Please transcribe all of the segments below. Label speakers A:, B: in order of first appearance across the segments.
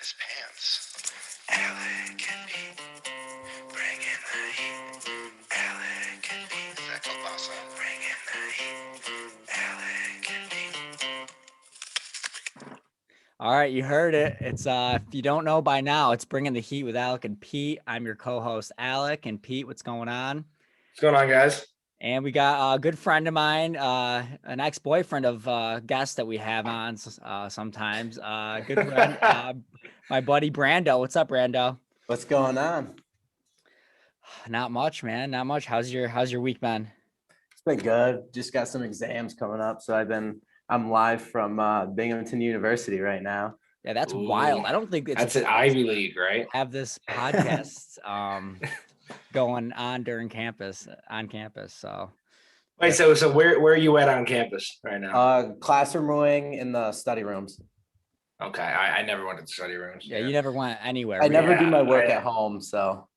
A: his pants. Alec and Pete, bringing the heat. Alec and Pete, is that called bossa? Bringing the heat. Alec and Pete.
B: All right, you heard it. It's if you don't know by now, it's Bringing the Heat with Alec and Pete. I'm your co-host Alec, and Pete, what's going on?
C: What's going on, guys?
B: And we got a good friend of mine, an ex-boyfriend of guests that we have on sometimes. Good friend, my buddy Brando. What's up, Brando?
D: What's going on?
B: Not much, man. Not much. How's your week been?
D: It's been good. Just got some exams coming up, so I'm live from Binghamton University right now.
B: Yeah, that's
C: Ooh.
B: wild. I don't think
C: That's an Ivy League, right?
B: have this podcast going on on campus. So
C: Wait, so where are you at on campus right now?
D: Classroom wing in the study rooms.
C: Okay, I never went to the study rooms.
B: yeah, you never went anywhere.
D: I never
C: Yeah,
D: do my work at home, so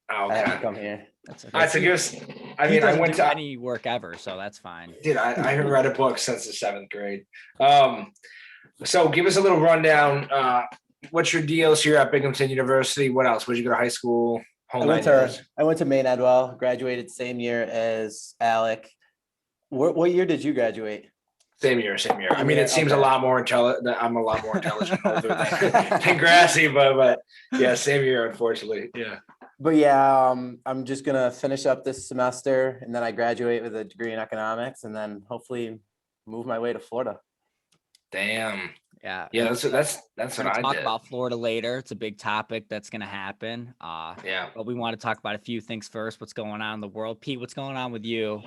C: Oh,
D: I have to
C: okay.
D: come here.
B: That's okay.
C: All right, so give us. I
B: He
C: mean, I
B: doesn't
C: went
B: do
C: to.
B: any work ever, so that's fine.
C: Dude, I haven't read a book since the 7th grade. So give us a little rundown. What's your deals here at Binghamton University? What else? Where'd you go to high school?
D: I went to Maine Edwell, graduated same year as Alec. What year did you graduate?
C: Same year. I mean, it seems
D: Okay.
C: a lot more intelligent. I'm a lot more intelligent older than Grassy, but yeah, same year, unfortunately. Yeah.
D: But yeah, I'm just gonna finish up this semester, and then I graduate with a degree in economics, and then hopefully move my way to Florida.
C: Damn.
B: Yeah.
C: Yeah, that's
B: We're
C: what
B: gonna
C: I
B: talk
C: did.
B: about Florida later. It's a big topic that's gonna happen.
C: Yeah.
B: But we want to talk about a few things first. What's going on in the world? Pete, what's going on with you?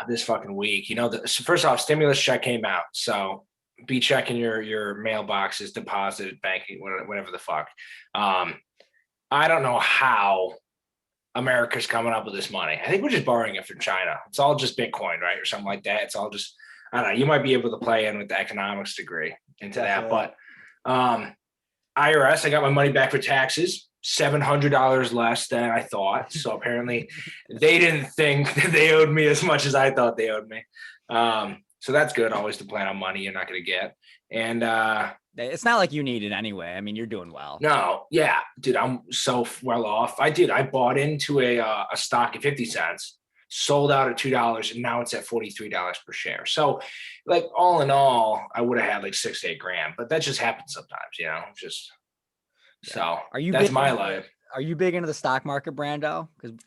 C: This fucking week. So first off, stimulus check came out. So be checking your mailboxes, deposit, banking, whatever the fuck. I don't know how America's coming up with this money. I think we're just borrowing it from China. It's all just Bitcoin, right? Or something like that. It's all just, I don't know. You might be able to play in with the economics degree into
D: Definitely.
C: that. But IRS, I got my money back for taxes. $700 less than I thought. So apparently they didn't think that they owed me as much as I thought they owed me. So that's good. Always to plan on money you're not going to get. And
B: It's not like you need it anyway. I mean, you're doing well.
C: no, yeah, dude, I'm so well off. I bought into a stock at 50 cents, sold out at $2, and now it's at $43 per share. So like all in all, I would have had like 6 to 8 grand, but that just happens sometimes, just. So
B: Are you
C: that's
B: big
C: my
B: into-
C: life.
B: Are you big into the stock market, Brando? Because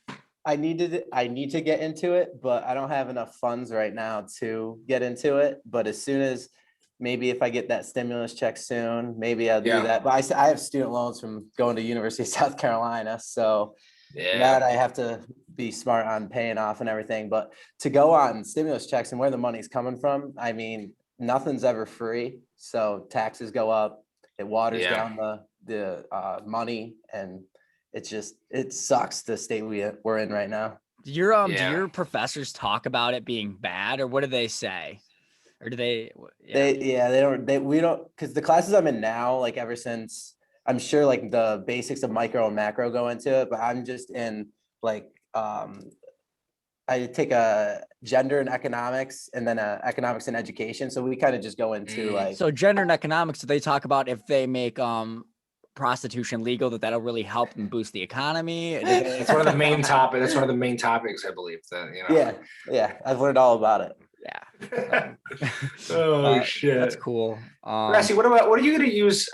D: I need to get into it, but I don't have enough funds right now to get into it. But as soon as maybe if I get that stimulus check soon, maybe I'll do
C: Yeah.
D: that. But I have student loans from going to University of South Carolina, so
C: Yeah.
D: that I have to be smart on paying off and everything. But to go on stimulus checks and where the money's coming from, I mean, nothing's ever free. So taxes go up, it waters
C: Yeah.
D: down the money, and it sucks the state we're in right now.
B: do
C: Yeah.
B: your professors talk about it being bad, or what do they say? Or do they?
D: We don't, because the classes I'm in now, like ever since, I'm sure like the basics of micro and macro go into it, but I'm just in like I take a gender and economics and then economics and education. So we kind of just go into like
B: So gender and economics, do they talk about if they make prostitution legal, that'll really help and boost the economy?
C: It's one of the main topics. That's one of the main topics, I believe.
D: yeah, I've learned all about it.
B: Yeah.
C: Oh shit.
B: That's cool.
C: Grassy, what are you going to use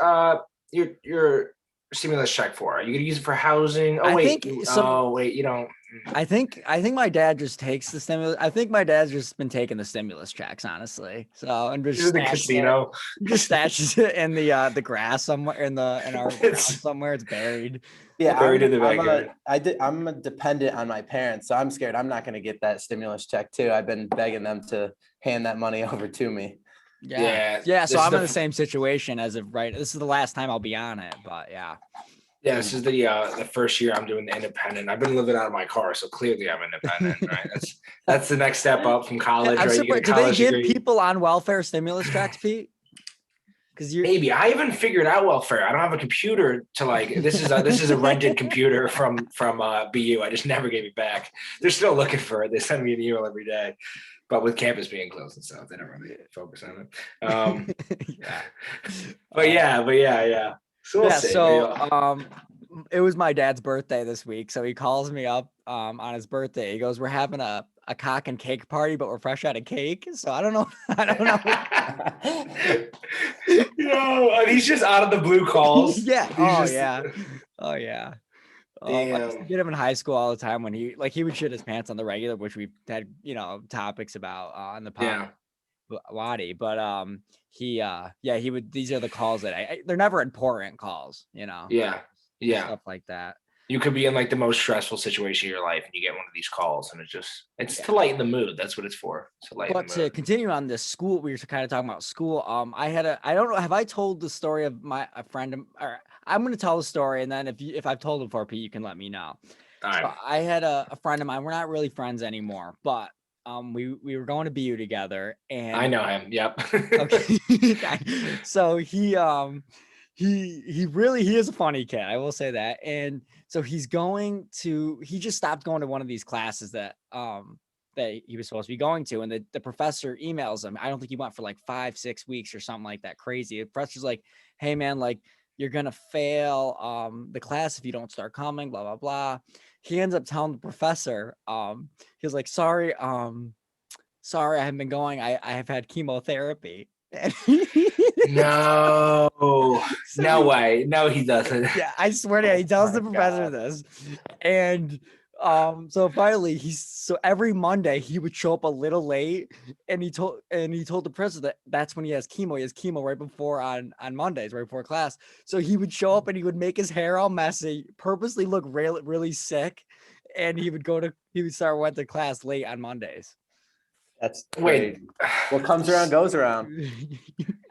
C: your stimulus check for? Are you going to use it for housing? Oh
B: I
C: wait,
B: think so-
C: you don't.
B: I think my dad just takes the stimulus. I think my dad's just been taking the stimulus checks, honestly. So and
C: This
B: just
C: is the
B: stashes
C: casino.
B: it- just stashes it in the grass somewhere in our
C: It's-
B: ground somewhere. It's buried.
D: Yeah,
C: Buried in the backyard.
D: I'm a dependent on my parents, so I'm scared I'm not going to get that stimulus check too. I've been begging them to hand that money over to me.
B: Yeah.
C: Yeah,
B: So
C: this is
B: I'm
C: the
B: in the
C: f-
B: same situation as of right. This is the last time I'll be on it, but yeah.
C: Yeah, this is the first year I'm doing the independent. I've been living out of my car, so clearly I'm independent, right? That's the next step up from college,
B: I'm
C: right? You get a
B: surprised. Do they
C: college
B: give
C: degree.
B: people on welfare stimulus checks, Pete? Because you're
C: Maybe I haven't figured out welfare. I don't have a computer to like. This is a rented computer from BU. I just never gave it back. They're still looking for it. They send me an email every day, but with campus being closed and stuff, they don't really focus on it.
B: yeah.
C: But yeah. So we'll
B: Yeah,
C: see.
B: so it was my dad's birthday this week, so he calls me up on his birthday. He goes, "We're having a cock and cake party, but we're fresh out of cake." So I don't know. I don't know.
C: Yo, and he's just out of the blue calls.
B: Yeah.
C: He's
B: Oh
C: just-
B: yeah. Oh yeah. I used to
C: Damn.
B: get him in high school all the time when he would shit his pants on the regular, which we've had topics about on the
C: Yeah.
B: Waddy, but he would. These are the calls that they're never important calls,
C: Yeah. Yeah.
B: stuff like that.
C: You could be in like the most stressful situation of your life and you get one of these calls and it's
B: Yeah.
C: to lighten the mood. That's what it's for. To lighten
B: But
C: the
B: to
C: mood.
B: continue on this school, we were kind of talking about school. I don't know, have I told the story of a friend, or I'm going to tell the story, and then if I've told it before, Pete, you can let me know.
C: All
B: So
C: right.
B: I had a friend of mine. We're not really friends anymore, but we were going to BU together, and
C: I know him. Yep.
B: okay. So he is a funny kid. I will say that. And so he just stopped going to one of these classes that he was supposed to be going to. And the professor emails him. I don't think he went for like 5-6 weeks or something like that. Crazy. The professor's like, "Hey man, like you're going to fail the class if you don't start coming, blah, blah, blah." He ends up telling the professor, he was like, sorry, I haven't been going. I have had chemotherapy.
C: No.
B: So
C: No way. No, he doesn't.
B: yeah, I swear to God, he
C: Oh
B: tells
C: my
B: the professor
C: God.
B: this. And so finally so every Monday he would show up a little late, and he told the professor that that's when he has chemo. He has chemo right before on Mondays, right before class. So he would show up and he would make his hair all messy, purposely look really, really sick, and he would went to class late on Mondays.
D: That's
C: Wait.
D: crazy. What comes around goes around.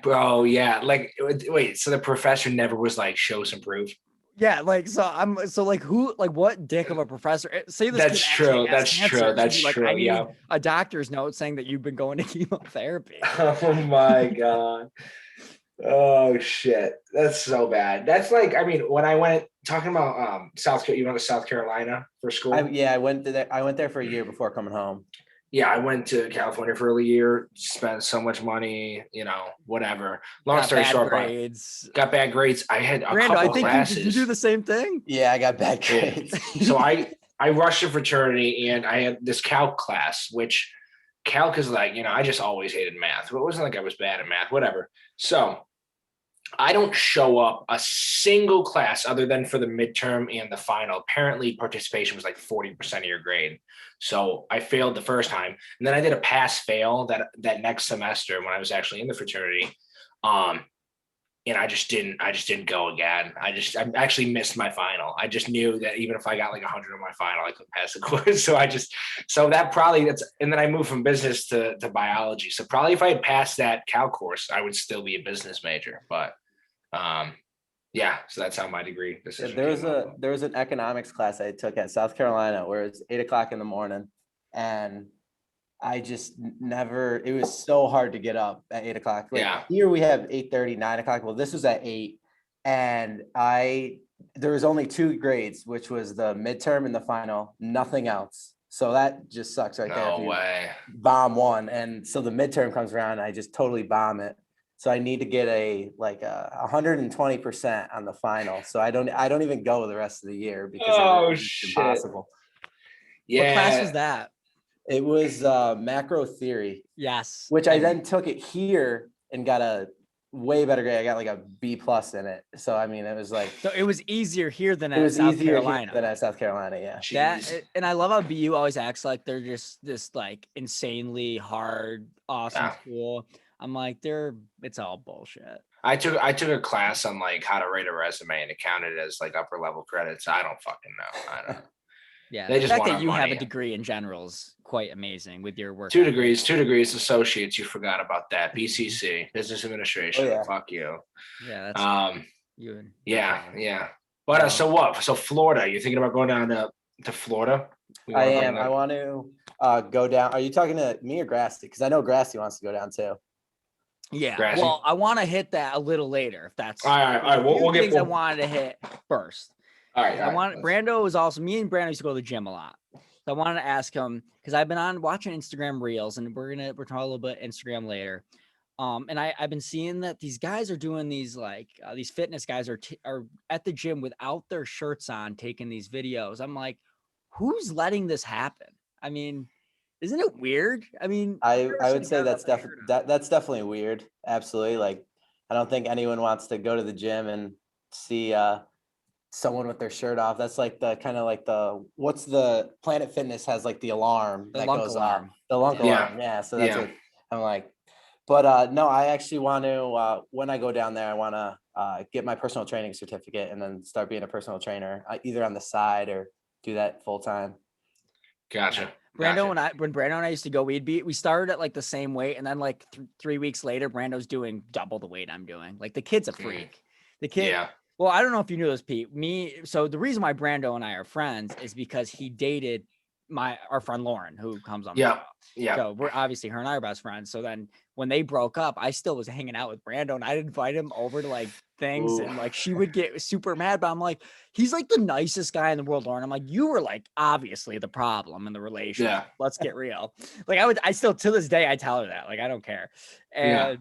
C: Bro, yeah. Like, wait, so the professor never was like, show some proof?
B: Yeah, like what dick of a professor? Say this
C: That's
B: kid actually
C: true.
B: has
C: That's
B: cancer,
C: true.
B: should
C: That's
B: be like,
C: true.
B: I need
C: Yeah.
B: a doctor's note saying that you've been going to chemotherapy.
C: Oh my God. Oh shit. That's so bad. That's like, I mean, when I went talking about you went to South Carolina for school?
D: I went there. I went there for a year before coming home.
C: Yeah, I went to California for a year, spent so much money, whatever. Long
B: Got
C: story
B: bad
C: short,
B: grades.
C: got bad grades. I had a
B: Brando,
C: couple
B: I think
C: classes.
B: did you do the same thing?
D: Yeah, I got bad
C: Yeah.
D: grades.
C: So I rushed a fraternity and I had this calc class, which calc is like, I just always hated math. It wasn't like I was bad at math, whatever. So I don't show up a single class other than for the midterm and the final. Apparently participation was like 40% of your grade. So I failed the first time. And then I did a pass fail that next semester when I was actually in the fraternity. And I just didn't go again. I actually missed my final. I just knew that even if I got like 100 on my final, I couldn't pass the course. And then I moved from business to biology. So probably if I had passed that calc course, I would still be a business major. But yeah, so that's how my degree decision came up.
D: There was an economics class I took at South Carolina where it's 8:00 in the morning, and I just never, it was so hard to get up at 8:00. Like
C: Yeah.
D: here we have 8:30, 9:00. Well, this was at 8. And there was only 2 grades, which was the midterm and the final, nothing else. So that just sucks right there.
C: No
D: if you
C: way.
D: Bomb one. And so the midterm comes around and I just totally bomb it. So I need to get a 120% on the final. So I don't even go the rest of the year because it's impossible.
C: Yeah.
B: What class was that?
D: It was macro theory.
B: Yes.
D: Which I then took it here and got a way better grade. I got like a B+ in it. So I mean, it was like,
B: So it was easier here than
D: it
B: at
D: was
B: South
D: easier
B: Carolina.
D: than at South Carolina. Yeah.
C: Jeez.
B: And I love how BU always acts like they're just this like insanely hard, awesome
C: Yeah.
B: school. I'm like, it's all bullshit.
C: I took a class on like how to write a resume and it counted as like upper level credits. I don't fucking know. I don't know.
B: Yeah,
C: They
B: the
C: just
B: fact
C: want
B: that
C: our
B: you have a
C: money.
B: degree in general is quite amazing with your work.
C: 2
B: ethic.
C: degrees, associates. You forgot about that. BCC, business administration.
D: Oh, yeah.
C: Fuck you.
B: Yeah, that's you.
C: Yeah. But so what? So Florida, you're thinking about going down to Florida?
D: I am. I want to go down. Are you talking to me or Grassy? Because I know Grassy wants to go down too.
B: Yeah.
C: Grassy?
B: Well, I want to hit that a little later. If that's
C: All right. We'll get.
B: I wanted to hit first.
C: All right.
B: Brando is also, me and Brando used to go to the gym a lot. So I wanted to ask him, because I've been watching Instagram reels, and we're talking a little bit Instagram later. And I've been seeing that these guys are doing these these fitness guys are at the gym without their shirts on, taking these videos. I'm like, who's letting this happen? I mean, isn't it weird? I mean,
D: I would say that's that's definitely weird. Absolutely. Like, I don't think anyone wants to go to the gym and see someone with their shirt off. That's like the kind of like what's the Planet Fitness has like the alarm
B: The
D: that
B: lunk
D: goes
B: alarm.
D: off. The lunk
C: Yeah.
D: alarm. Yeah. So that's
C: Yeah.
D: what I'm like. But no, I actually want to when I go down there, I want to get my personal training certificate and then start being a personal trainer, either on the side or do that full time.
C: Gotcha.
B: Brando and when Brando and I used to go, we started at like the same weight, and then like 3 weeks later, Brando's doing double the weight I'm doing. Like the kid's a freak. The kid.
C: Yeah.
B: Well, I don't know if you knew this, Pete. So the reason why Brando and I are friends is because he dated our friend Lauren, who comes on.
C: Yeah. Yeah.
B: So we're obviously, her and I are best friends. So then when they broke up, I still was hanging out with Brando, and I'd invite him over to like things,
C: Ooh.
B: and like she would get super mad, but I'm like, he's like the nicest guy in the world, Lauren. I'm like, you were like obviously the problem in the relationship.
C: Yeah.
B: Let's get real. Like I still to this day I tell her that. Like I don't care. And
C: Yeah.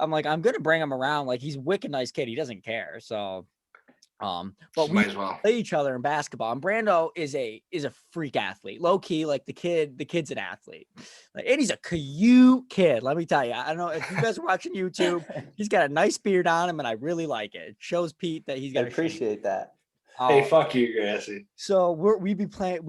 B: I'm like, I'm gonna bring him around. Like he's a wicked nice kid. He doesn't care. So but we
C: Might as well.
B: play each other in basketball. And Brando is a freak athlete, low key. Like the kid's an athlete, like, and he's a cute kid. Let me tell you. I don't know if you guys are watching YouTube. He's got a nice beard on him, and I really like it. It shows Pete that he's
D: I
B: got.
D: appreciate that.
C: Hey, fuck you, Grassy.
B: So we played.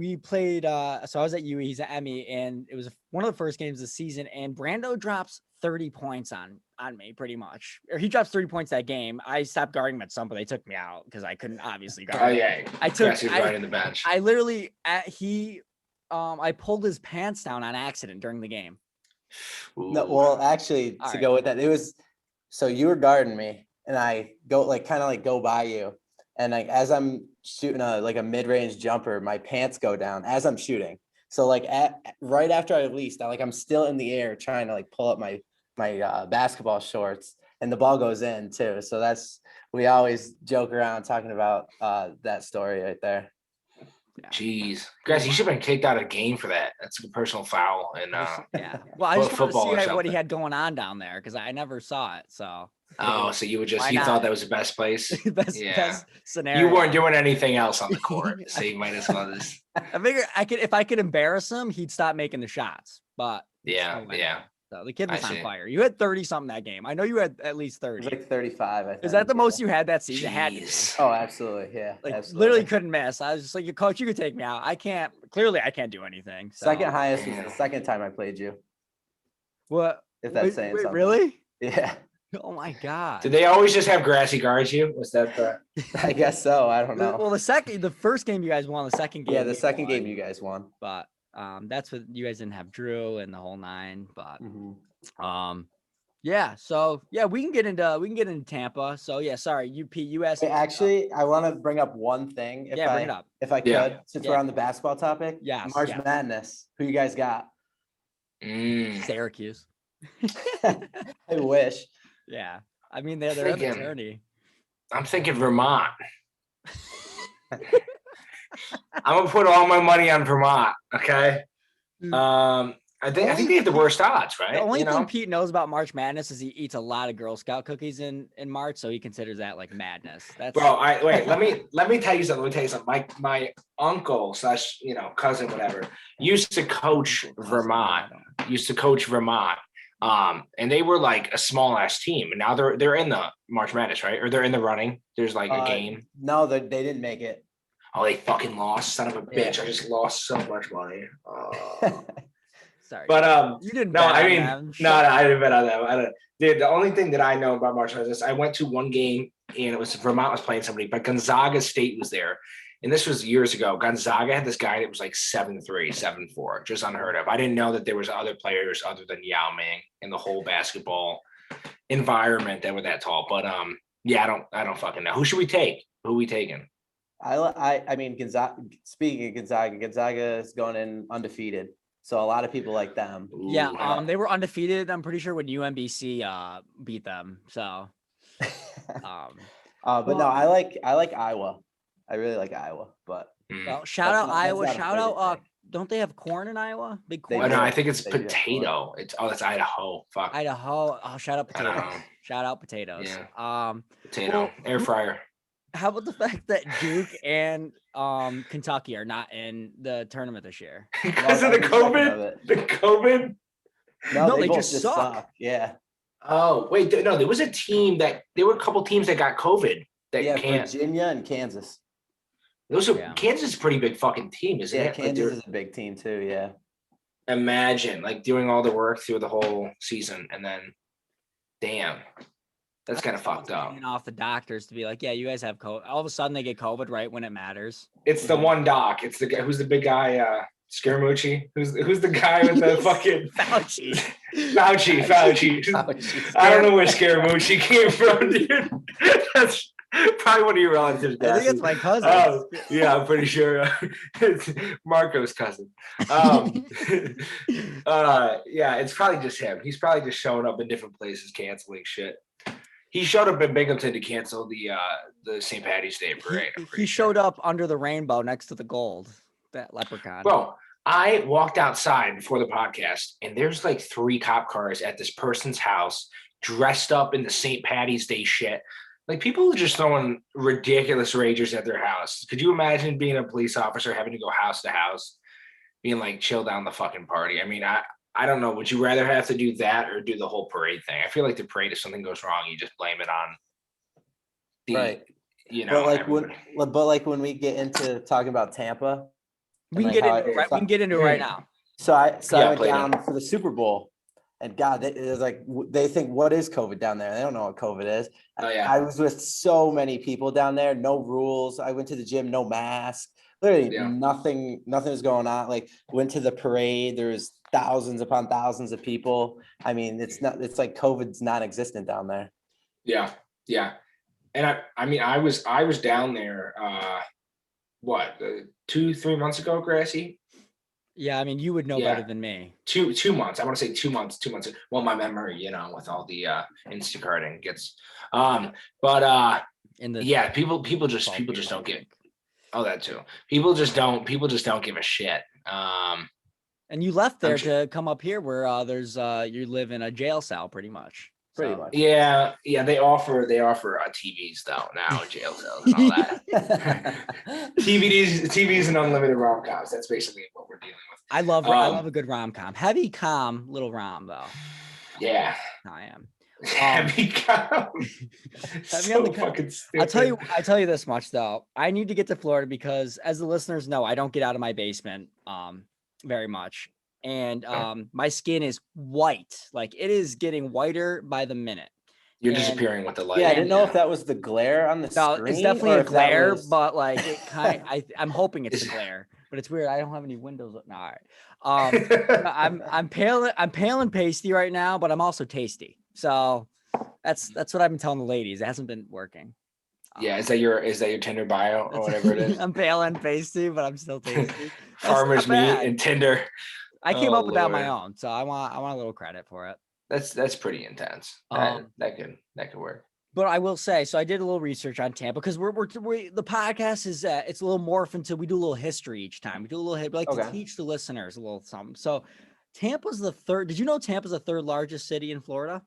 B: So I was at UE. He's at Emmy, and it was one of the first games of the season. And Brando drops 30 points on me, pretty much. Or he drops 30 points that game. I stopped guarding him at some, but they took me out because I couldn't obviously guard.
C: Oh yeah. Gressy's right in the bench.
B: I literally I pulled his pants down on accident during the game.
D: No, well, actually,
B: All
D: to
B: right.
D: go with that, it was so you were guarding me, and I go kind of go by you, and like as I'm shooting a mid-range jumper, my pants go down as I'm shooting. So like right after I released, I'm still in the air trying to like pull up my basketball shorts, and the ball goes in too. So we always joke around talking about that story right there.
B: Yeah.
C: Jeez, Grassy, you should have been kicked out of the game for that. That's a personal foul. And
B: Yeah. Well, I just wanted to
C: football or
B: see what he
C: something.
B: had going on down there because I never saw it. So
C: so you
B: Why
C: thought
B: not?
C: that was the best place.
B: best scenario.
C: You weren't doing anything else on the court, so you might as well just.
B: I figure if I could embarrass him, he'd stop making the shots. But
C: Yeah,
B: no way.
C: yeah.
B: So the kid was
C: I
B: on
C: see.
B: fire. You had 30 something that game. I know you had at least
D: It
B: 30.
D: was like 35. I think.
B: Is that the most you had that season? It had to be.
C: Jeez.
D: Oh, absolutely. Yeah.
B: Like
D: absolutely.
B: literally couldn't miss. I was just like, coach, you could take me out. I can't. Clearly, I can't do anything. So.
D: Second highest was the second time I played you.
B: What?
D: If that's saying something.
B: Really?
D: Yeah.
B: Oh my god.
C: Did they always just have Grassy guard you? Was that the?
D: I guess so. I don't know.
B: Well, the first game you guys won. The second game.
D: Yeah, the
B: we
D: second
B: won,
D: game you guys won.
B: But that's what you guys didn't have Drew and the whole nine. But yeah. So yeah, we can get into Tampa. So yeah, sorry, you asked.
D: Hey, actually, I want to bring up one thing.
B: Bring it up.
D: If I could,
C: Yeah.
D: since
B: Yeah.
D: we're on the basketball topic.
B: Yes,
D: March
B: yeah.
D: Madness. Who you guys got?
B: Syracuse.
D: I wish.
B: Yeah. I mean, they're an
C: Thinking-
B: attorney.
C: I'm thinking Vermont. I'm gonna put all my money on Vermont. Okay. I think they have the worst odds, right?
B: The only
C: You know?
B: thing Pete knows about March Madness is he eats a lot of Girl Scout cookies in March, so he considers that like madness. That's
C: Bro, wait. Let me tell you something. My uncle / cousin, whatever, used to coach Vermont. And they were like a small ass team, and now they're in the March Madness, right? Or they're in the running. There's like a game.
D: No, they didn't make it.
C: Oh, they fucking lost, son of a bitch!
D: Yeah.
C: I just lost so much money.
B: sorry.
C: But
B: you didn't.
C: no,
B: bet
C: I
B: on
C: mean,
B: them.
C: no, I didn't bet on them. Dude, the only thing that I know about March Madness, I went to one game and it was Vermont was playing somebody, but Gonzaga State was there. And this was years ago. Gonzaga had this guy that was like 7'3", 7'4", just unheard of. I didn't know that there was other players other than Yao Ming in the whole basketball environment that were that tall. But yeah, I don't fucking know. Who should we take? Who are we taking?
D: I mean, Gonzaga. Speaking of Gonzaga is going in undefeated. So a lot of people like them.
B: Yeah,
C: Ooh.
B: they were undefeated. I'm pretty sure when UMBC beat them. So,
D: But no, I like Iowa. I really like Iowa. But
B: well, shout
D: That's
B: out
D: not-
B: Iowa.
D: that's not a
B: Shout
D: favorite
B: out
D: thing.
B: don't they have corn in Iowa? Big
D: They
C: Oh,
B: corn.
C: no,
D: do.
C: I think it's
D: They do have
C: potato. That's Idaho. Fuck.
B: Idaho. Oh, shout out potatoes.
C: Idaho.
B: Shout out potatoes.
C: Yeah. Potato.
B: Well,
C: Air fryer.
B: how about the fact that Duke and Kentucky are not in the tournament this year?
C: Because of
D: I've
C: the
D: been checking of
C: COVID?
D: it.
C: The COVID?
B: No,
D: they
B: they
D: both
B: just suck.
D: Yeah.
C: Oh, wait. No, there was a couple teams that got COVID that
D: Yeah,
C: can't.
D: Virginia and Kansas.
C: Kansas is a pretty big fucking team, isn't
D: Yeah,
C: it? Like,
D: Kansas is a big team too. Yeah.
C: imagine like doing all the work through the whole season and then, damn, that's kind of fucked up.
B: Hanging off the doctors to be like, yeah, you guys have COVID. All of a sudden they get COVID right when it matters.
C: It's the one doc. It's the guy who's the big guy, Scaramucci. Who's the guy with the fucking
B: Fauci.
C: Fauci. I don't know where Scaramucci came from, dude. That's probably one of your relatives.
B: I think it's my cousin.
C: Oh, yeah, I'm pretty sure it's Marco's cousin. Yeah, it's probably just him. He's probably just showing up in different places, canceling shit. He showed up in Binghamton to cancel the St. Patty's Day parade.
B: He showed up under the rainbow next to the gold. That leprechaun.
C: Bro, I walked outside before the podcast, and there's like 3 cop cars at this person's house dressed up in the St. Patty's Day shit. Like, people are just throwing ridiculous ragers at their house. Could you imagine being a police officer having to go house to house, being like, chill down the fucking party? I mean, I don't know. Would you rather have to do that or do the whole parade thing? I feel like the parade, if something goes wrong, you just blame it on the,
D: Right.
C: you know.
D: But like when we get into talking about Tampa,
B: we can
D: like
B: get
D: how
B: into it. We can get into it right now.
D: So I went
C: play
D: down for the Super Bowl, and God, it was like they think, what is COVID down there? They don't know what COVID is.
C: Oh, yeah.
D: I was with so many people down there, no rules. I went to the gym, no mask. Literally nothing was going on. Like, went to the parade. There's thousands upon thousands of people. I mean, it's like COVID's non-existent down there.
C: Yeah. And I mean, I was down there, 2-3 months ago, Grassy?
B: Yeah, I mean, you would know better than me. 2
C: months. I want to say 2 months. Well, my memory, with all the Instacarting gets, people just don't get. Oh, that too. People just don't give a shit.
B: And you left there to come up here where there's you live in a jail cell pretty much.
D: Pretty much.
C: Yeah. They offer TVs though now, jail cells and all that. TVs and unlimited rom-coms. That's basically what we're dealing with.
B: I love a good rom-com. Heavy calm little rom though.
C: Yeah.
B: I am.
C: Heavy calm. So fucking stupid.
B: I tell you this much though. I need to get to Florida because, as the listeners know, I don't get out of my basement very much. And my skin is white. Like, it is getting whiter by the minute.
C: You're disappearing with the light.
D: Yeah, I didn't know if that was the glare on the screen.
B: It's definitely a glare, but like it kind of, I'm hoping it's the glare. But it's weird. I don't have any windows. No, all right. I'm pale and pasty right now, but I'm also tasty. So that's what I've been telling the ladies. It hasn't been working.
C: Yeah, is that your Tinder bio or whatever it is?
B: I'm pale and pasty, but I'm still tasty.
C: Farmer's meat and Tinder.
B: I came up with that on my own, so I want a little credit for it.
C: That's pretty intense. That could work.
B: But I will say, so I did a little research on Tampa because we're the podcast is it's a little morph into, we do a little history each time. We do a little we like to teach the listeners a little something. So Tampa's the third. Did you know Tampa's the third largest city in Florida?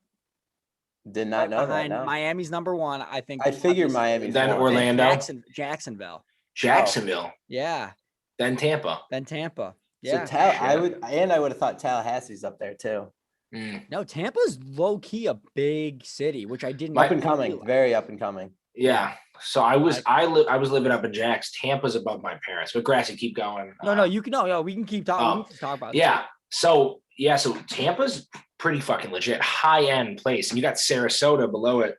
D: Did not know that. No.
B: Miami's number one. I think.
D: I figured Miami.
C: Then Orlando.
B: Jacksonville.
C: Yeah. Then Tampa.
B: Yeah.
D: So I would have thought Tallahassee's up there too.
B: No, Tampa's low key a big city, which I didn't.
D: Up and coming, very up and coming.
C: Yeah. So I was living up in Jax. Tampa's above my parents. But Grassy, keep going.
B: No, you can. No, we can keep talking. We can talk about.
C: Yeah. So Tampa's pretty fucking legit, high end place, and you got Sarasota below it,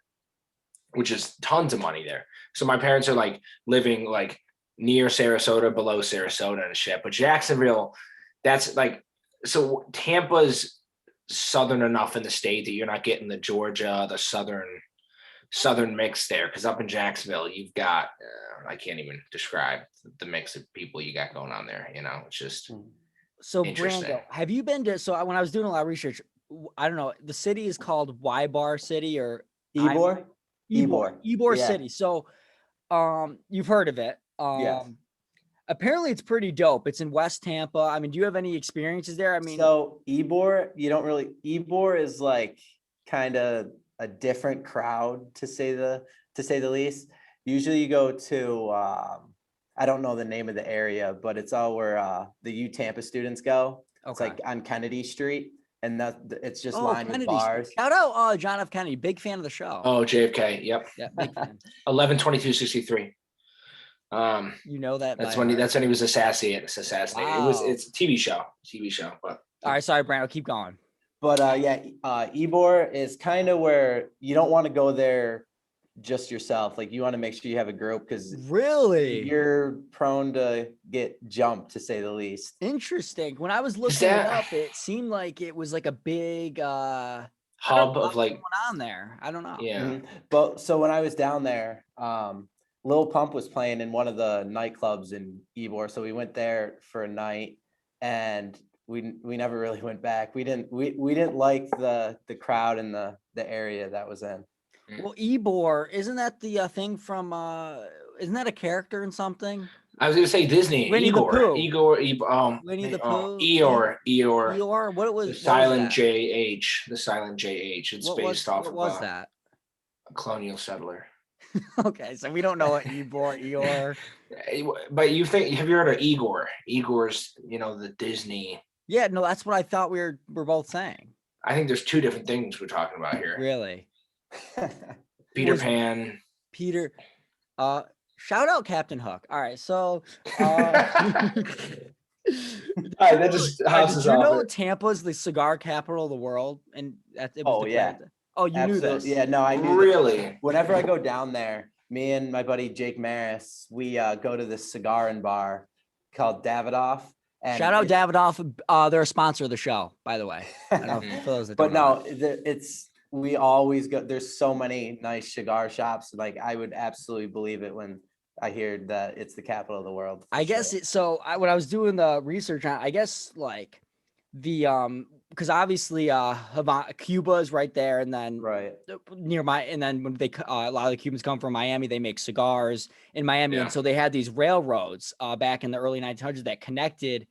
C: which is tons of money there. So my parents are like living like near Sarasota, below Sarasota and shit. But Jacksonville, that's like, so Tampa's southern enough in the state that you're not getting the Georgia, the southern mix there. Because up in Jacksonville, you've got I can't even describe the mix of people you got going on there. It's just
B: so. Brando, have you been to? So when I was doing a lot of research, I don't know. The city is called Ybor City or
D: Ybor
B: City. So, you've heard of it.
D: Yes.
B: Apparently it's pretty dope. It's in West Tampa. I mean, do you have any experiences there? I mean,
D: So Ybor, Ybor is like kind of a different crowd to say the least. Usually you go to I don't know the name of the area, but it's all where the U Tampa students go. It's
B: okay.
D: like on Kennedy Street, and it's just
B: Oh,
D: lined with
B: Kennedy.
D: bars.
B: Shout out John F. Kennedy, big fan of the show.
C: Oh, JFK. Yep.
B: Yeah, big fan.
C: 11/22/63.
B: You know that.
C: That's
B: by
C: when
B: heart.
C: that's when he was assassinated.
B: Wow.
C: It's a TV show, but
B: All right, sorry, Brando, keep going.
D: But Ybor is kind of where you don't want to go there just yourself. Like you want to make sure you have a group because
B: Really
D: you're prone to get jumped, to say the least.
B: interesting. When I was looking it up, it seemed like it was like a big
C: hub of like
B: going on there. I don't know.
C: yeah.
D: Mm-hmm. But so when I was down there, Lil Pump was playing in one of the nightclubs in Ybor, so we went there for a night, and we never really went back. We didn't like the crowd and the area that was in.
B: Well, Ybor, isn't that the thing from isn't that a character in something?
C: I was gonna say Disney.
B: Winnie the Pooh.
C: Winnie
B: the Pooh.
C: Eeyore.
B: What was
C: The
B: what
C: silent
B: was that?
C: JH. The silent JH. It's based off
B: what
C: of
B: was that?
C: a colonial settler.
B: Okay, so we don't know what Eeyore.
C: But have you heard of Igor? Igor's, the Disney.
B: Yeah, no, that's what I thought we're both saying.
C: I think there's two different things we're talking about here.
B: Really?
C: Peter Pan.
B: Peter, shout out Captain Hook. All right, so
C: That just houses
B: did you know
C: off.
B: Tampa's the cigar capital of the world? And it was
D: Oh,
B: declared
D: yeah.
B: Oh, you knew
D: Absolutely.
B: this?
D: Yeah, no, I knew.
C: Really?
D: Whenever I go down there, me and my buddy Jake Maris, we go to this cigar and bar called Davidoff. And
B: Shout out Davidoff. They're a sponsor of the show, by the way. I don't know for those that
D: But
B: don't know.
D: no, we always go. There's so many nice cigar shops. Like I would absolutely believe it when I hear that it's the capital of the world.
B: I guess when I was doing the research on, I guess like the because obviously Cuba is right there, and then
D: Right.
B: and then when a lot of the Cubans come from Miami, they make cigars in Miami,
C: Yeah.
B: and so they had these railroads back in the early 1900s that connected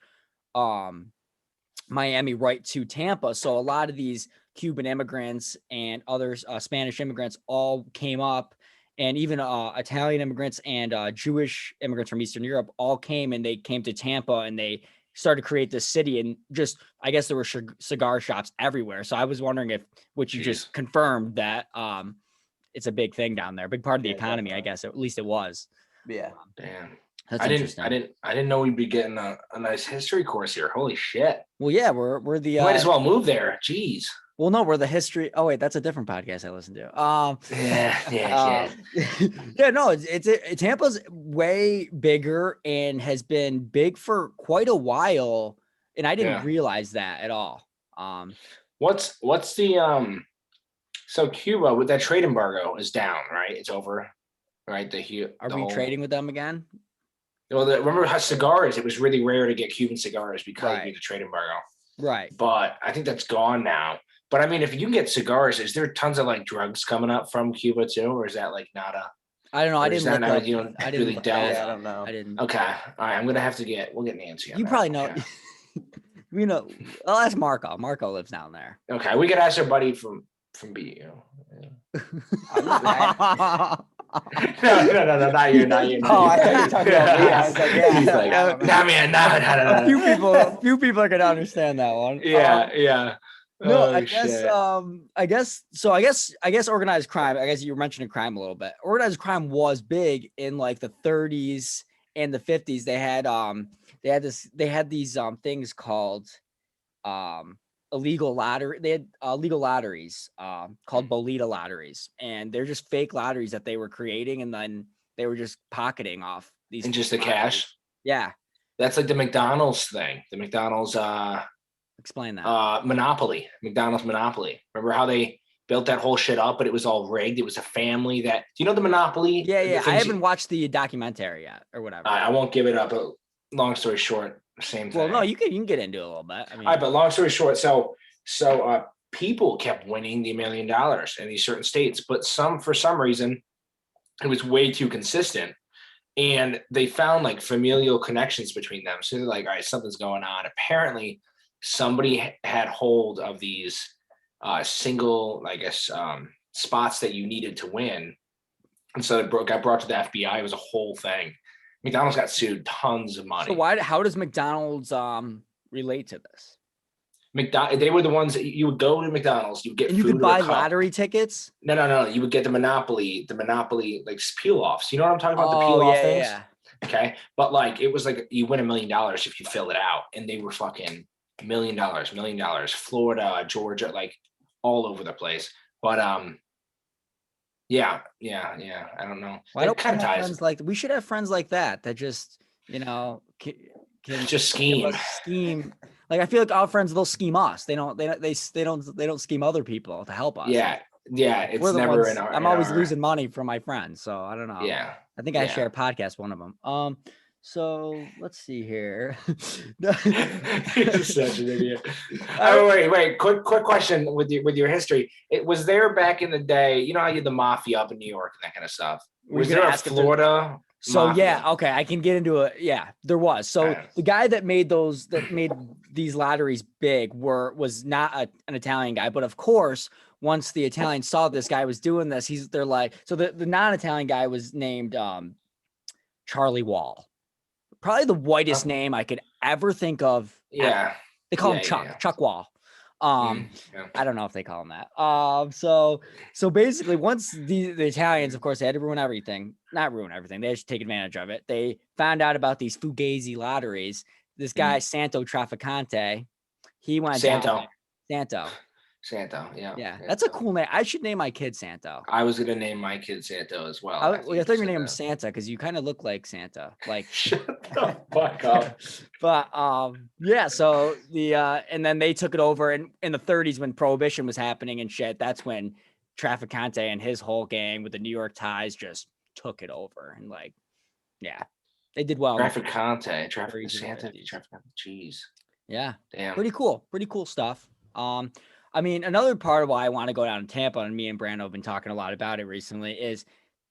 B: Miami right to Tampa. So a lot of these Cuban immigrants and others, Spanish immigrants, all came up, and even Italian immigrants and Jewish immigrants from Eastern Europe all came, and they came to Tampa, and they started to create this city. And just, I guess there were cigar shops everywhere. So I was wondering which you just confirmed that it's a big thing down there, big part of the economy, definitely. I guess, at least it was.
D: Yeah.
C: Damn.
B: That's
C: interesting. I didn't know we'd be getting a nice history course here. Holy shit.
B: Well, yeah, we're the
C: might as well move there. Jeez.
B: Well, no, we're the history. Oh wait, that's a different podcast I listen to. Yeah, no, Tampa's way bigger and has been big for quite a while, and I didn't realize that at all.
C: What's the so Cuba with that trade embargo is down, right? It's over, right?
B: Are we trading with them again?
C: Well, remember how cigars? It was really rare to get Cuban cigars because of the trade embargo.
B: Right.
C: But I think that's gone now. But I mean, if you can get cigars, is there tons of like drugs coming up from Cuba too, or is that like not a?
B: I don't know. I didn't look up.
C: You don't
B: I didn't
C: really
B: look
C: delve.
B: I don't know. I didn't.
C: Okay. All right. I'm gonna have to we'll get Nancy.
B: You probably know. Okay. You know. I'll ask Marco. Marco lives down there.
C: Okay, we could ask our buddy from BU. No, not you.
D: Oh, I thought you were talking about me. I was like, yeah.
C: He's like, nah, man, no.
B: A few people are gonna understand that one.
C: Yeah.
B: No, I guess organized crime. I guess you were mentioning crime a little bit. Organized crime was big in like the 30s and the 50s. They had these things called illegal lottery. They had legal lotteries called Bolita lotteries, and they're just fake lotteries that they were creating, and then they were just pocketing off these.
C: And just the cash.
B: Yeah,
C: that's like the McDonald's thing. The McDonald's
B: explain that.
C: Monopoly. McDonald's Monopoly. Remember how they built that whole shit up, but it was all rigged. It was a family that. Do you know the Monopoly?
B: Yeah. I haven't watched the documentary yet, or whatever.
C: I won't give it up. But long story short. Same thing.
B: Well, no, you can get into it a little bit. I mean,
C: all right, but long story short, so people kept winning the $1 million in these certain states, but for some reason, it was way too consistent, and they found like familial connections between them. So they're like, all right, something's going on. Apparently, somebody had hold of these single, I guess, spots that you needed to win. And so it got brought to the FBI. It was a whole thing. McDonald's got sued tons of money.
B: So how does McDonald's relate to this?
C: They were the ones that you would go to McDonald's, you would get
B: And you
C: food
B: could
C: in
B: buy
C: a cup.
B: lottery tickets?
C: No. You would get the Monopoly like peel-offs. You know what I'm talking about? The
B: Oh,
C: peel-off
B: yeah,
C: things?
B: yeah.
C: Okay. But like it was like you win $1 million if you fill it out. And they were fucking $1 million, Florida, Georgia, like all over the place. But yeah. I don't know.
B: Why don't
C: kind
B: we
C: of
B: have
C: ties.
B: friends like we should have friends like that just, can
C: Just
B: give us
C: scheme.
B: scheme. Like I feel like our friends, they'll scheme us. They don't scheme other people to help us.
C: Yeah. It's
B: We're the
C: never
B: ones,
C: in our.
B: I'm always losing money from my friends, so I don't know.
C: Yeah.
B: I think I
C: yeah.
B: share a podcast, one of them. So let's see here.
C: You're such an idiot. Oh, wait. Quick question with your history. It was there back in the day. You know how you had the mafia up in New York and that kind of stuff. Was there a Florida?
B: So
C: mafia?
B: yeah, okay, I can get into it. Yeah, there was. So
C: Right.
B: the guy that made these lotteries big was not an Italian guy, but of course, once the Italians saw this guy was doing this, they're like, so the non-Italian guy was named Charlie Wall. Probably the whitest name I could ever think of.
C: Yeah.
B: They call him Chuck Wall.
C: Yeah.
B: I don't know if they call him that. So basically once the Italians, of course, they had to ruin everything. Not ruin everything. They just take advantage of it. They found out about these Fugazi lotteries. This guy, Santo Trafficante, he went down. Santo.
C: Yeah.
B: Yeah.
C: Santo.
B: That's a cool name. I should name my kid Santo.
C: I was gonna name my kid Santo as well.
B: I thought you were gonna name him Santa because you kind of look like Santa. Like
C: shut the fuck up.
B: But yeah, so and then they took it over in the 30s when Prohibition was happening and shit. That's when Trafficante and his whole gang with the New York ties just took it over and like, yeah, they did well.
C: Trafficante, Santa, jeez.
B: Yeah,
C: damn,
B: pretty cool stuff. I mean, another part of why I want to go down to Tampa, and me and Brando have been talking a lot about it recently, is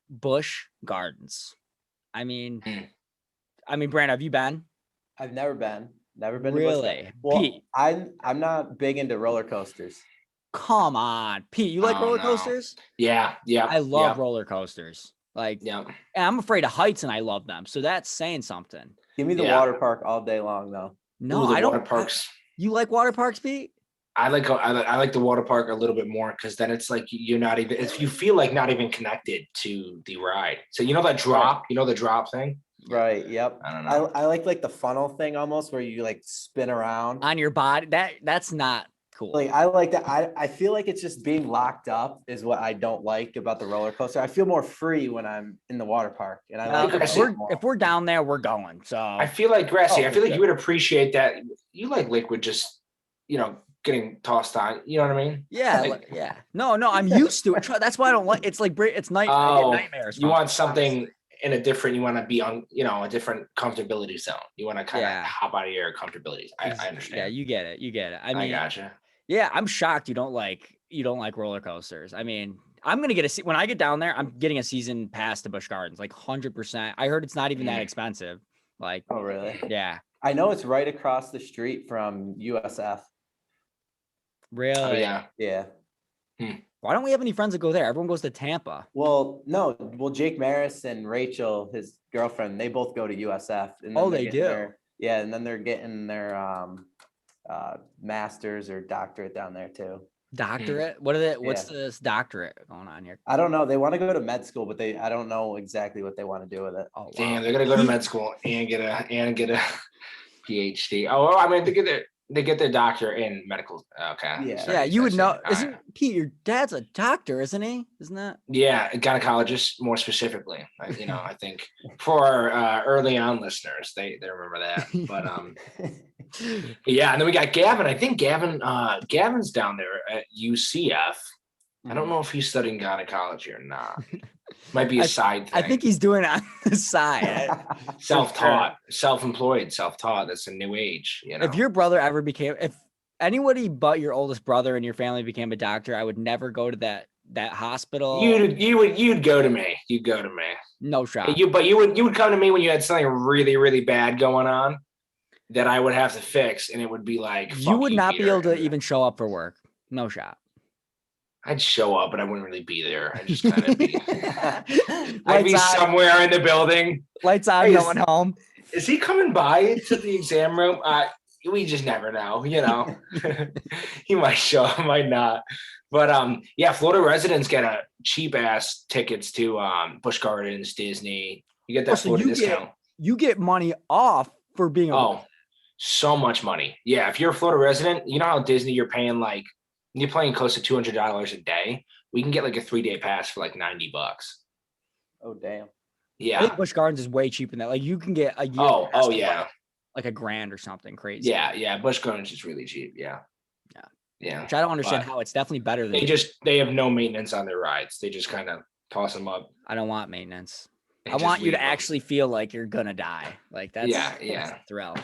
B: Busch Gardens. I mean, Brando, have you been?
D: I've never been. Never been.
B: Really?
D: Well,
B: Pete.
D: I'm not big into roller coasters.
B: Come on, Pete. You like roller coasters?
C: Yeah.
B: I love roller coasters. Like, and I'm afraid of heights, and I love them. So that's saying something.
D: Give me the water park all day long, though.
B: No, I don't. Water parks. You like water parks, Pete?
C: I like the water park a little bit more because then it's like you're not even. You feel like not even connected to the ride. So you know that drop. You know the drop thing.
D: Right. Yep.
C: I don't know.
D: I like the funnel thing almost where you like spin around
B: on your body. That's not cool.
D: Like I like that. I feel like it's just being locked up is what I don't like about the roller coaster. I feel more free when I'm in the water park, and I like
B: if we're down there, we're going. So
C: I feel like Grassy. I feel like you would appreciate that. You like liquid, just getting tossed on. You know what I mean?
B: Yeah, yeah. No, I'm used to it. That's why I don't like. It's like it's night. I get nightmares.
C: You want something in a different. You want to be on, a different comfortability zone. You want to kind of hop out of your comfortability. I understand.
B: Yeah, you get it. I mean,
C: I gotcha.
B: Yeah, I'm shocked you don't like roller coasters. I mean, I'm gonna get when I get down there, I'm getting a season pass to Busch Gardens, like 100%. I heard it's not even that expensive. Like,
D: oh really?
B: Yeah.
D: I know it's right across the street from USF.
B: Really?
C: Oh, yeah.
D: Yeah.
B: Why don't we have any friends that go there? Everyone goes to Tampa.
D: Well, no. Well, Jake Maris and Rachel, his girlfriend, they both go to USF. And
B: they do.
D: And then they're getting their master's or doctorate down there too.
B: Doctorate? What are what's this doctorate going on here?
D: I don't know. They want to go to med school, but I don't know exactly what they want to do with it.
B: Oh, wow.
C: Damn, they're gonna go to med school and get a PhD. Oh, well, I mean, they get their doctor in medical. Okay.
D: Yeah.
B: Yeah, you would know. Isn't Pete, your dad's a doctor, isn't he? Isn't that?
C: Yeah, a gynecologist more specifically. I think for our early on listeners, they remember that. But yeah, and then we got Gavin. I think Gavin's down there at UCF. I don't know if he's studying gynecology or not. Might be a side thing.
B: I think he's doing it on the side.
C: Self-taught, self-employed, self-taught. That's a new age.
B: If your brother ever if anybody but your oldest brother in your family became a doctor, I would never go to that hospital.
C: You'd go to me. You'd go to me.
B: No shot.
C: You would come to me when you had something really, really bad going on that I would have to fix, and it would be like,
B: You would not be
C: Peter.
B: able to even show up for work. No shot.
C: I'd show up, but I wouldn't really be there. I'd just kind of be. I'd be
B: Lights on.
C: somewhere in the building.
B: Lights on,
C: Hey,
B: going home.
C: Is he coming by to the exam room? We just never know, He might show up, might not. But yeah, Florida residents get a cheap ass tickets to Busch Gardens, Disney. You get that Florida discount.
B: You get money off for being
C: so much money. Yeah, if you're a Florida resident, you know how Disney you're paying close to $200 a day. We can get like a 3-day pass for like $90.
D: Oh damn.
B: I think Busch Gardens is way cheaper than that. Like you can get a year.
C: Oh yeah.
B: Like $1,000 or something crazy.
C: Yeah. Busch Gardens is really cheap. Yeah.
B: Which I don't understand how it's definitely better than
C: they have no maintenance on their rides. They just kind of toss them up.
B: I don't want maintenance. I want you to actually feel like you're gonna die. Like that's that's a thrill.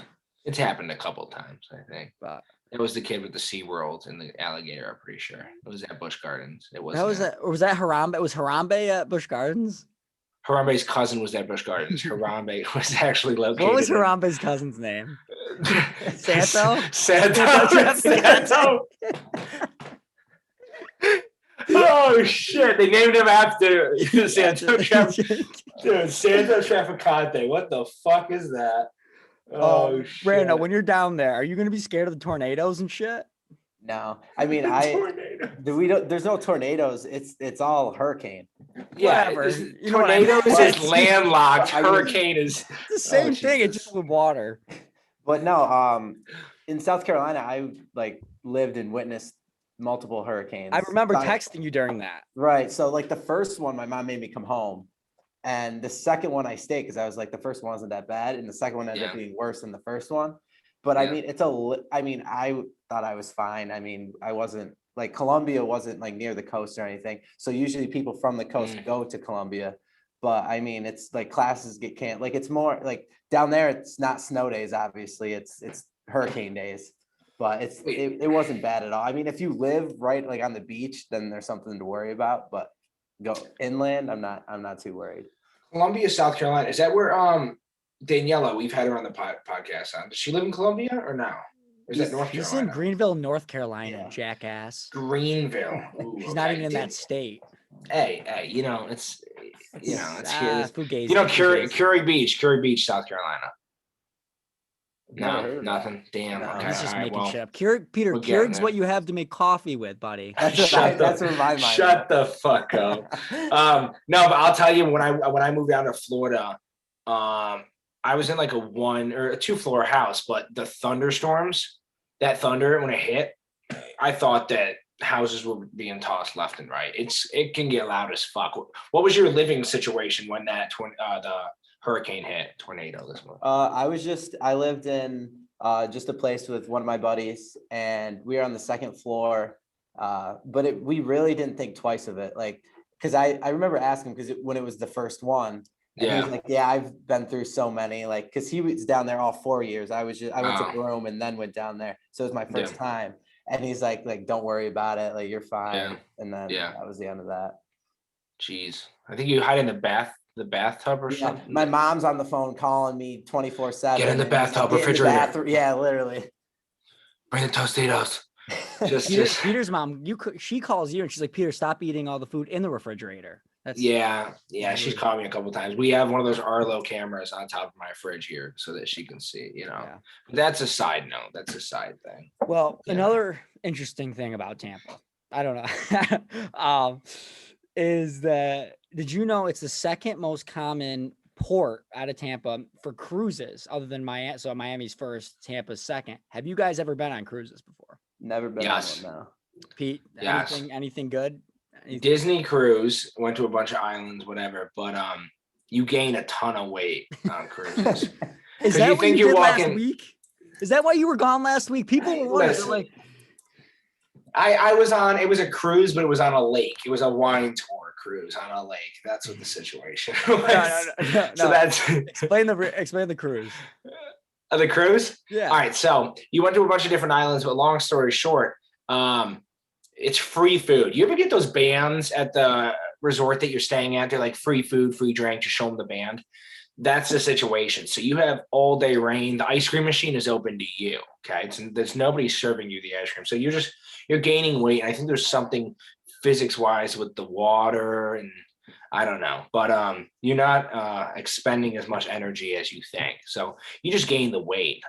C: It's happened a couple of times, I think.
B: But
C: it was the kid with the SeaWorld and the alligator, I'm pretty sure. It was at Busch Gardens. It was
B: was Harambe? Was Harambe at Busch Gardens?
C: Harambe's cousin was at Busch Gardens. Harambe was actually located.
B: What was Harambe's cousin's name? Santo?
C: Santo. Oh shit! They named him after Santo Traficante. What the fuck is that? Oh shit!
B: Brando, when you're down there, are you going to be scared of the tornadoes and shit?
D: No, I mean there's no tornadoes. It's all hurricane.
C: Yeah, tornadoes is landlocked. Hurricane is
B: the same thing. It's just with water.
D: But no, in South Carolina, I lived and witnessed multiple hurricanes.
B: I remember texting you during that.
D: Right. So the first one, my mom made me come home. And the second one I stayed because I was like, the first one wasn't that bad. And the second one ended up being worse than the first one. But I mean, I thought I was fine. I mean, I wasn't Columbia wasn't near the coast or anything. So usually people from the coast go to Columbia. But I mean, it's classes get canceled. It's more down there. It's not snow days, obviously. It's hurricane days. But it wasn't bad at all. I mean, if you live right on the beach, then there's something to worry about. But go inland, I'm not too worried.
C: Columbia, South Carolina. Is that where Daniela, we've had her on the podcast on. Does she live in Columbia or no? Or is that North Carolina?
B: She's in Greenville, North Carolina, jackass.
C: Greenville. Ooh,
B: she's not even in that state.
C: Hey, it's here. Curry Beach, South Carolina. No, nothing. Damn.
B: No,
C: okay.
B: He's just making shit up. Peter, Keurig's what you have to make coffee with, buddy.
D: That's what my mind.
C: Shut the fuck up. No, but I'll tell you when I moved down to Florida, I was in a 1 or 2 floor house, but the thunderstorms, that thunder when it hit, I thought that houses were being tossed left and right. It can get loud as fuck. What was your living situation when that the hurricane hit, tornado this one?
D: I lived in just a place with one of my buddies, and we were on the second floor. But we really didn't think twice of it. Cause I remember asking when it was the first one. And he was like, yeah, I've been through so many, cause he was down there all 4 years. I went to Rome and then went down there. So it was my first time. And he's like, don't worry about it. You're fine.
C: Yeah.
D: And then that was the end of that.
C: Jeez. I think you hide in the bathtub or something.
D: My mom's on the phone calling me 24/7.
C: Get in the bathtub, refrigerator.
D: Yeah, literally.
C: Bring the Tostitos.
B: Peter's mom, she calls you and she's like, Peter, stop eating all the food in the refrigerator.
C: Yeah. She's called me a couple times. We have one of those Arlo cameras on top of my fridge here so that she can see, But that's a side note. That's a side thing.
B: Well, another interesting thing about Tampa, I don't know, is that, did you know it's the second most common port out of Tampa for cruises other than Miami? So Miami's first, Tampa's second. Have you guys ever been on cruises before?
D: Never been on one, no.
B: Pete, anything good?
C: Disney cruise, went to a bunch of islands, whatever, but you gain a ton of weight on cruises.
B: Is that what you did last week? Is that why you were gone last week? People were like,
C: I was on, it was a cruise, but it was on a lake. It was a wine tour cruise on a lake. That's what the situation was.
B: No.
C: So that's
B: explain the cruise.
C: The cruise?
B: Yeah.
C: All right. So you went to a bunch of different islands, but long story short, it's free food. You ever get those bands at the resort that you're staying at? They're like free food, free drink, just show them the band. That's the situation. So you have all day rain. The ice cream machine is open to you. Okay. There's nobody serving you the ice cream. So you're gaining weight. And I think there's something physics wise with the water, and I don't know, but you're not expending as much energy as you think. So you just gain the weight.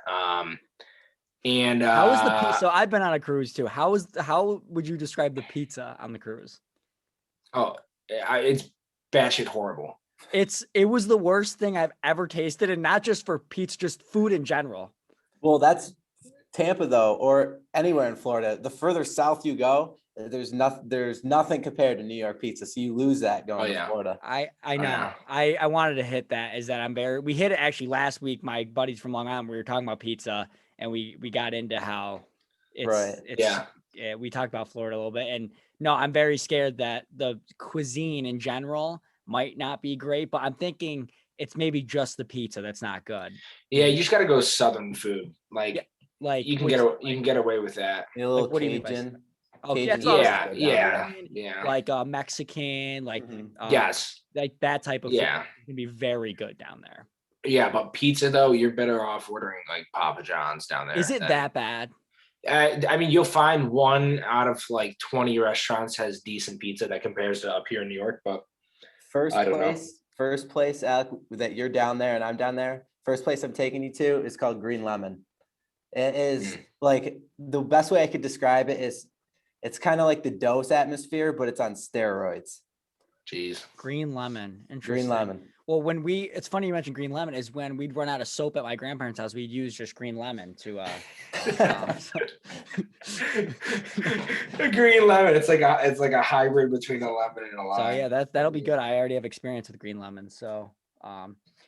C: And
B: How is the pizza? So I've been on a cruise too. How would you describe the pizza on the cruise?
C: It's batshit horrible.
B: It was the worst thing I've ever tasted, and not just for pizza, just food in general.
D: Well, that's Tampa though, or anywhere in Florida. The further south you go, there's nothing compared to New York pizza. So you lose that going to Florida.
B: I know. I wanted to hit that. Is that we hit it actually last week. My buddies from Long Island, we were talking about pizza, and we got into how we talked about Florida a little bit. And no, I'm very scared that the cuisine in general might not be great, but I'm thinking it's maybe just the pizza that's not good.
C: Yeah, you just got to go Southern food. Like you can get away with that.
D: A little Cajun.
C: Yeah.
B: Like Mexican, like
C: yes,
B: like that type of food can be very good down there.
C: Yeah, but pizza though, you're better off ordering like Papa John's down there.
B: Is it that bad?
C: I mean, you'll find one out of like 20 restaurants has decent pizza that compares to up here in New York, but
D: first place, Alec, that you're down there and I'm down there. First place I'm taking you to is called Green Lemon. It is like the best way I could describe it is it's kind of like the Dose atmosphere, but it's on steroids.
C: Jeez.
B: Green Lemon. Interesting.
D: Green Lemon.
B: Well, it's funny you mentioned Green Lemon, is when we'd run out of soap at my grandparents' house, we'd use just Green Lemon to
C: Green Lemon. It's like a hybrid between a lemon and a lime.
B: So yeah, that'll be good. I already have experience with Green Lemon. So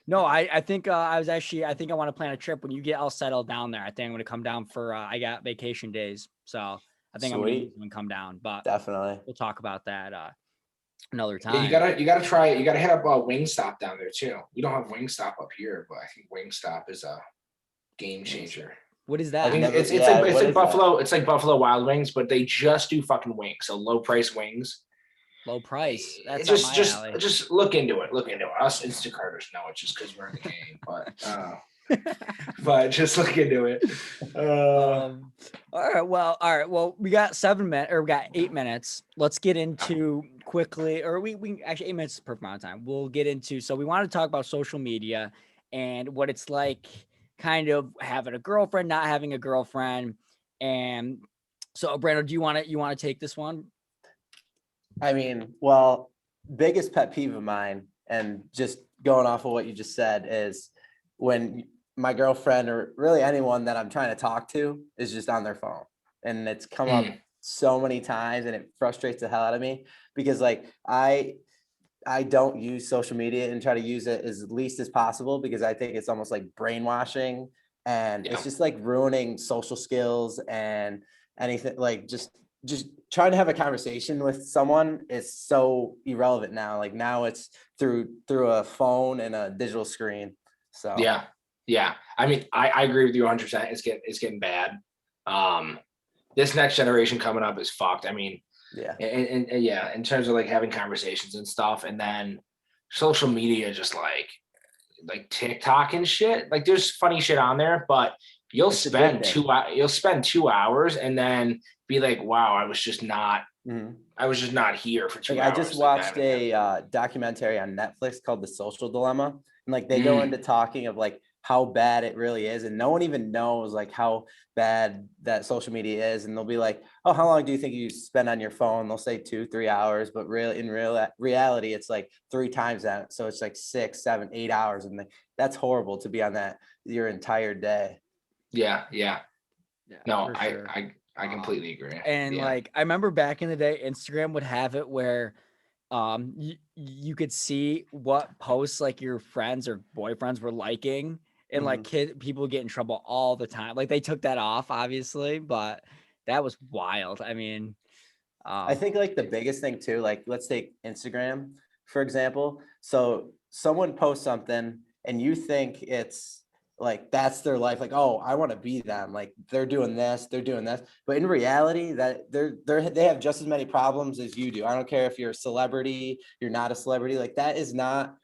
B: no, I think I think I want to plan a trip when you get all settled down there. I think I'm gonna come down for I got vacation days. So I think I'm gonna come down, but
D: definitely
B: we'll talk about that another time.
C: Yeah, you gotta try it. You gotta hit up Wingstop down there too. We don't have Wingstop up here, but I think Wingstop is a game changer.
B: What is that?
C: I think it's like Buffalo. It's like Buffalo Wild Wings, but they just do fucking wings. So low price wings.
B: Low price. That's
C: just look into it. Look into it. Us Instacarters know it just because we're in the game, but just look into it.
B: All right. Well, we got 7 minutes, or we got 8 minutes. Let's get into quickly, or we actually 8 minutes is the perfect amount of time. We'll get into. So we want to talk about social media and what it's like, kind of having a girlfriend, not having a girlfriend, and so Brando, do you want to take this one?
D: I mean, well, biggest pet peeve of mine, and just going off of what you just said, is when my girlfriend or really anyone that I'm trying to talk to is just on their phone. And it's come up so many times, and it frustrates the hell out of me because like I don't use social media and try to use it as least as possible because I think it's almost like brainwashing, and it's just like ruining social skills and anything, like just trying to have a conversation with someone is so irrelevant now. Like now it's through a phone and a digital screen. So
C: yeah. I mean, I agree with you 100%. It's getting bad. This next generation coming up is fucked. I mean, and in terms of like having conversations and stuff, and then social media, just like TikTok and shit. Like there's funny shit on there, but you'll spend 2 hours and then be like, wow, I was just not here for 2 hours.
D: I just watched a documentary on Netflix called The Social Dilemma, and like they go into talking of like how bad it really is, and no one even knows like how bad that social media is, and they'll be like, oh, how long do you think you spend on your phone? They'll say 2-3 hours, but really in reality it's like 3 times that, so it's like 6, 7, 8 hours, and that's horrible to be on that your entire day.
C: Yeah, no, sure. I completely agree.
B: And like I remember back in the day, Instagram would have it where you could see what posts like your friends or boyfriends were liking, and like people get in trouble all the time. Like they took that off, obviously, but that was wild. I mean,
D: I think like the biggest thing too, like let's take Instagram for example. So someone posts something and you think it's like that's their life. Like, oh, I want to be them. Like they're doing this, but in reality, that they have just as many problems as you do. I don't care if you're a celebrity, you're not a celebrity. Like that is not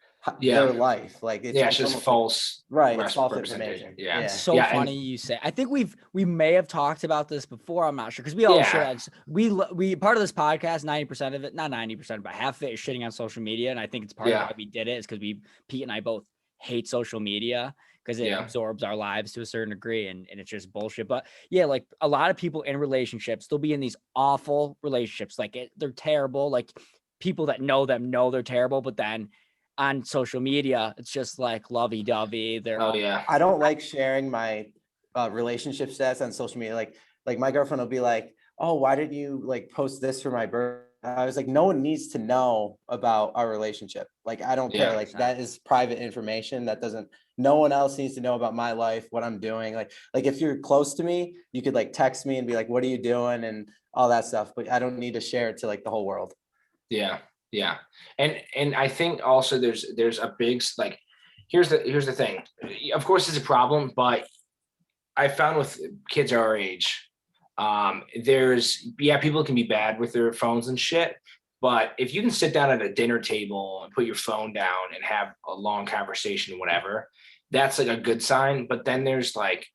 D: their life. Like
C: it's just
D: almost
C: false.
D: right, it's false information.
C: Yeah.
B: It's so funny you say. I think we may have talked about this before. I'm not sure because we all share that. We part of this podcast, 90% of it, not 90%, but half of it is shitting on social media, and I think it's part of why we did it is because Pete and I both hate social media because it absorbs our lives to a certain degree, and it's just bullshit. But yeah, like a lot of people in relationships, they'll be in these awful relationships, like they're terrible. Like people that know them know they're terrible, but then on social media, it's just like lovey-dovey.
D: I don't like sharing my relationship stats on social media. Like my girlfriend will be like, oh, why did you like post this for my birthday? I was like, no one needs to know about our relationship. Like, I don't care. Like that is private information. No one else needs to know about my life, what I'm doing. Like if you're close to me, you could like text me and be like, what are you doing? And all that stuff. But I don't need to share it to like the whole world.
C: Yeah. Yeah. And I think also there's a big, like, here's the thing. Of course it's a problem, but I found with kids our age, people can be bad with their phones and shit, but if you can sit down at a dinner table and put your phone down and have a long conversation, whatever, that's like a good sign. But then there's like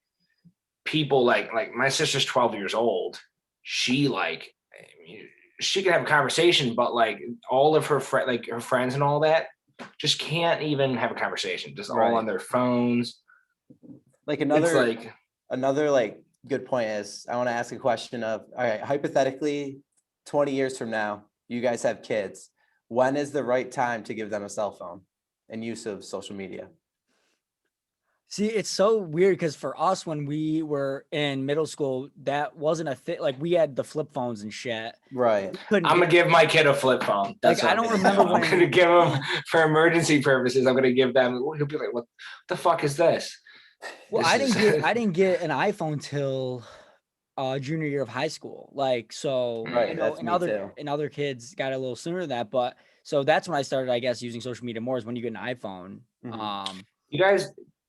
C: people like my sister's 12 years old. She can have a conversation, but like all of her her friends and all that just can't even have a conversation, just all on their phones.
D: Like another like good point is I want to ask a question of, all right, hypothetically 20 years from now, you guys have kids. When is the right time to give them a cell phone and use of social media?
B: See, it's so weird because for us, when we were in middle school, that wasn't a thing. Like we had the flip phones and shit.
D: Right.
C: I'm gonna give my kid a flip phone. That's
B: I don't remember when
C: I'm gonna give him for emergency purposes. I'm gonna give them. He'll be like, "What the fuck is this?"
B: Well, I didn't get an iPhone till junior year of high school. Like so,
D: right.
B: And other kids got a little sooner than that. But so that's when I started, I guess, using social media more is when you get an iPhone.
D: Mm-hmm.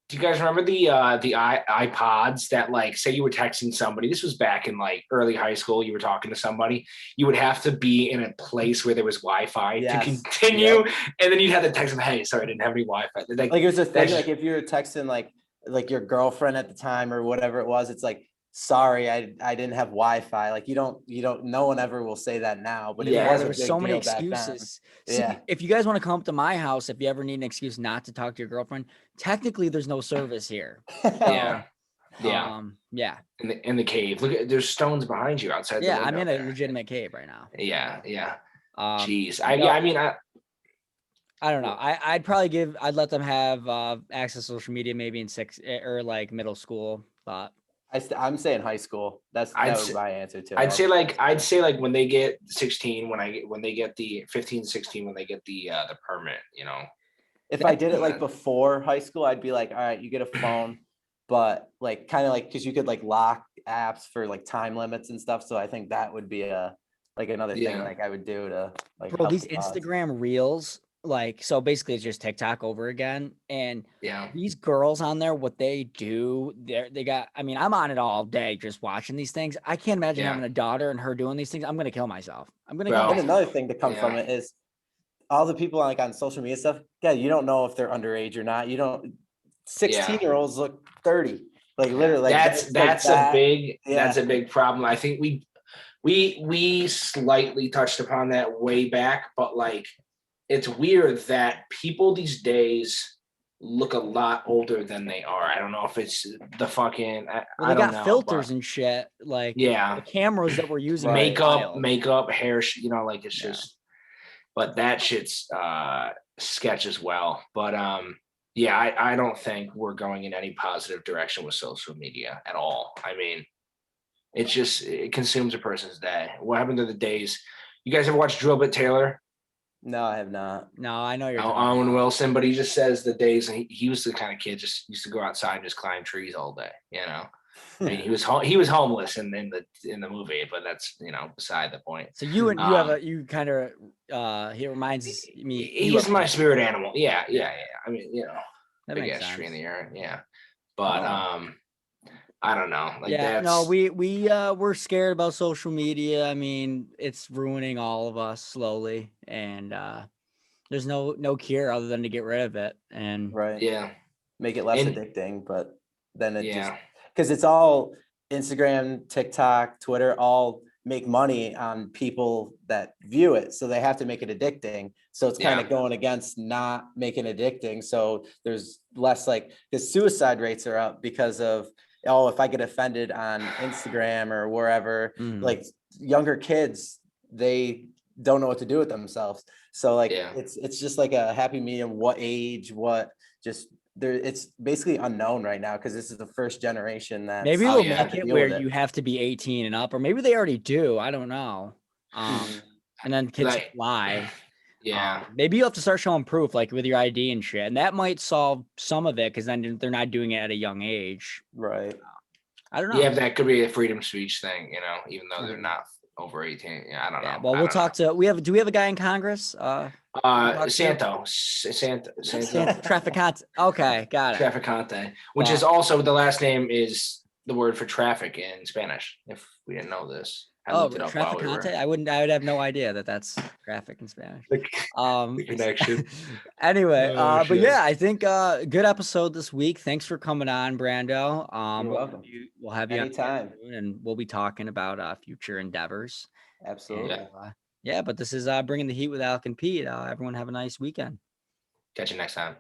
C: Do you guys remember the iPods that, like, say you were texting somebody? This was back in like early high school. You were talking to somebody. You would have to be in a place where there was Wi-Fi to continue, and then you'd have to text them, "Hey, sorry, I didn't have any Wi-Fi." Like
D: it was a thing. Like if you were texting like your girlfriend at the time or whatever it was, it's like, sorry, I didn't have Wi-Fi. Like you don't. No one ever will say that now. But
B: there were so many excuses. See, if you guys want to come up to my house, if you ever need an excuse not to talk to your girlfriend, technically there's no service here.
C: Yeah. In the cave. Look, there's stones behind you outside.
B: Yeah, I'm in a legitimate cave right now.
C: Yeah. Jeez.
B: I don't know. I'd let them have access to social media maybe in middle school. But
D: I'm saying high school. That was my answer too.
C: I'd say like when they get 16, when they get the 15, 16, when they get the permit, you know.
D: If I did it like before high school, I'd be like, all right, you get a phone, but like kind of like because you could like lock apps for like time limits and stuff. So I think that would be another thing like I would do to like.
B: Bro, these Instagram reels. Like, so basically it's just TikTok over again. And these girls on there, what they do, I'm on it all day just watching these things. I can't imagine having a daughter and her doing these things. I'm going to kill myself.
D: And another thing to come from it is all the people like on social media stuff. Yeah. You don't know if they're underage or not. 16-year-olds look 30. Like literally.
C: That's a big problem. I think we slightly touched upon that way back, but like, it's weird that people these days look a lot older than they are. I don't know if it's the fucking.
B: They got filters and shit. Like the cameras that we're using,
C: makeup, hair. Like it's just. But that shit's sketch as well. But I don't think we're going in any positive direction with social media at all. I mean, it consumes a person's day. What happened to the days? You guys ever watch Drill Bit Taylor?
D: No, I have not.
B: No, I know you're
C: Owen Wilson, but he just says the days, and he was the kind of kid just used to go outside and just climb trees all day. You know, I mean, he was homeless in the movie, but that's beside the point.
B: So he reminds me.
C: He's my spirit animal. Yeah. I mean,
B: that
C: big ass tree in the air. Yeah. But
B: Oh.
C: I don't know. Like
B: Yeah,
C: that's
B: no, we're scared about social media. I mean, it's ruining all of us slowly, and there's no cure other than to get rid of it. And
D: Right.
C: yeah.
D: Make it less
C: And
D: addicting, but then it just
C: yeah.
D: because it's all Instagram, TikTok, Twitter, all make money on people that view it. So they have to make it addicting. So it's kind
C: Yeah.
D: of going against not making addicting. So there's less like because suicide rates are up because of, oh, if I get offended on Instagram or wherever, like younger kids, they don't know what to do with themselves. So like
C: Yeah.
D: it's just like a happy medium, what age, what just there, it's basically unknown right now because this is the first generation that
B: maybe
C: Oh,
B: they'll
C: yeah.
B: make it where you have to be 18 and up, or maybe they already do. I don't know. And then kids
C: Like
B: lie.
C: yeah.
B: Maybe you have to start showing proof, like with your ID and shit, and that might solve some of it because then they're not doing it at a young age.
D: right.
B: I don't know.
C: Yeah, that could be a freedom speech thing, you know, even though they're
D: Mhm.
C: not over 18. Yeah, I don't
B: Yeah.
C: know.
B: Well,
C: I
B: we'll
C: don't know.
B: talk to. Do we have a guy in Congress? Talk to?
C: Santo.
B: Trafficante. Okay, got it.
C: Trafficante, which is
B: But
C: also the last name is the word for traffic in Spanish. If we didn't know this, I looked it up while we were
B: Trafficante. I would have no idea that that's traffic in Spanish.
C: the connection.
B: Anyway,
C: Oh
B: but
C: shit.
B: yeah, I think good episode this week. Thanks for coming on, Brando.
D: You're welcome.
B: We'll have you on
D: Anytime.
B: soon, and we'll be talking about future endeavors.
D: Absolutely.
B: And, yeah, but this is bringing the heat with Alec and Pete. Everyone have a nice weekend.
C: Catch you next time.